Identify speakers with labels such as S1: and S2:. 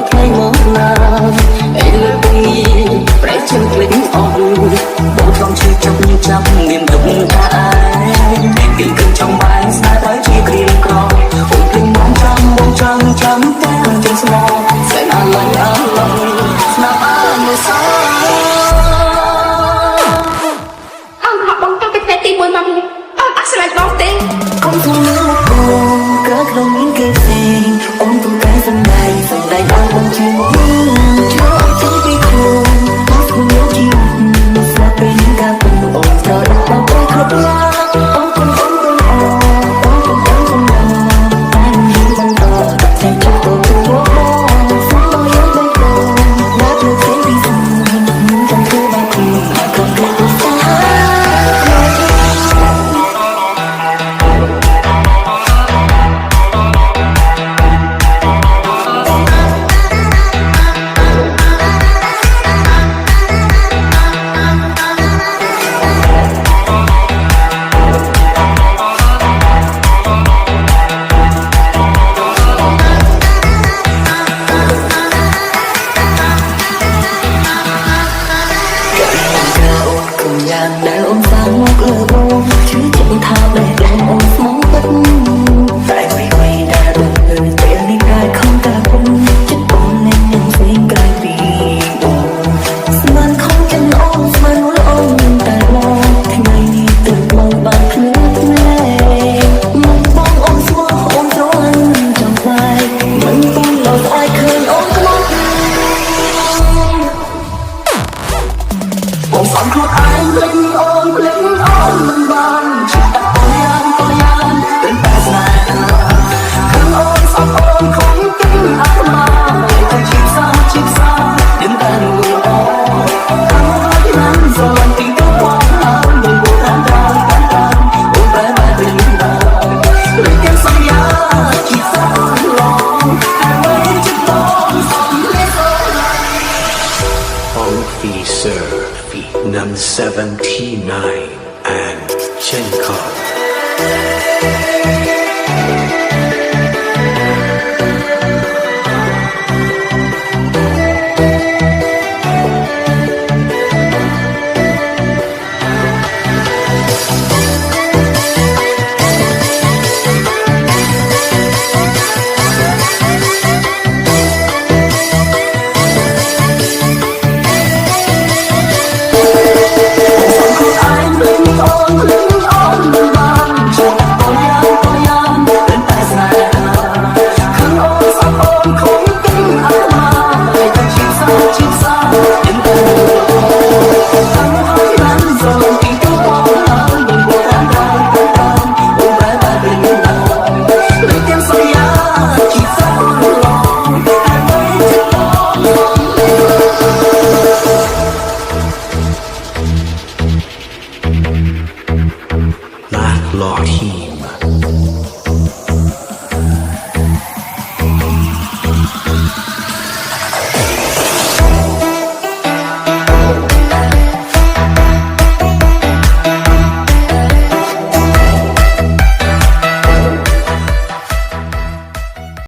S1: ថ្ងៃមកណាអីលើពីប្រែជើងក្លេងអស់បងចង់ឈឺចាប់មានទុកថាឯងពីគិតចង់បាយស្នេហ៍ទៅជាគ្រៀងក្រអូនពេញបងចាំតែជាស្មោស្នេហ៍ឡើងស្នេហ៍បានមកសោ
S2: អង្គហបងទៅពេលទី1មកវិញអត់ស្រឡាញ់បងទេ
S1: កុំធ្វើមកបងក៏ក្នុងមានគេផ្សេងអូនต้องការសម្ដែងឲ្យបងជឿមកជួយឲ្យពីខ្លួនមកខ្ញុំជីវិតស្លាប់ពេលនឹងការពុំអូនត្រូវដល់បងគ្រប់យ៉ាងអូនគុំអូនតែមានបន្តតែជប់ទៅមកស្មោះយ៉ាងដូចបងណាត់លើសេពីស្មោះមិនចង់ធ្វើបាបខ្លួនកុំគេទៅសាយ៉ាងដែលអូនសាងមកលើបងជឿជាក់ថាដែលអូនស្មោះពិតតែអ្វីដែលអូនពេលនេះកាយខំតែពុំចិត្តអូននឹងនឹងស្វែងក្រោយពីបងស្មានខំចិនអូនស្មានអូនតែបងថ្ងៃនេះទឹកមកបានភ្លឺភ្នែកមកបងអូនស្មោះអូនស្រឡាញ់ចង់ខ្លាយមិនពុំដល់ស្អែកឃើញអូនខ្លោចបងសំខ្លួនឯងលេងអូនមិនបានចិត្តអូនយ៉ាងเป็นแต่ស្នេហាគឺអូនសំអូនคงเป็นអាត្មាតែជីវសាដឹងតែនួនអូនខ្ញុំស្រឡាញ់ទីទៅបងមិនគួរតាមអូនបែបទៅលំដាលេងទាំងសន្យាជីវសាឡងតែមិនចិត្តបងសំលេងអូន
S3: Officer Vietnam 79 and Chenkov.
S1: Hãy subscribe cho kênh Ghiền Mì Gõ để không bỏ lỡ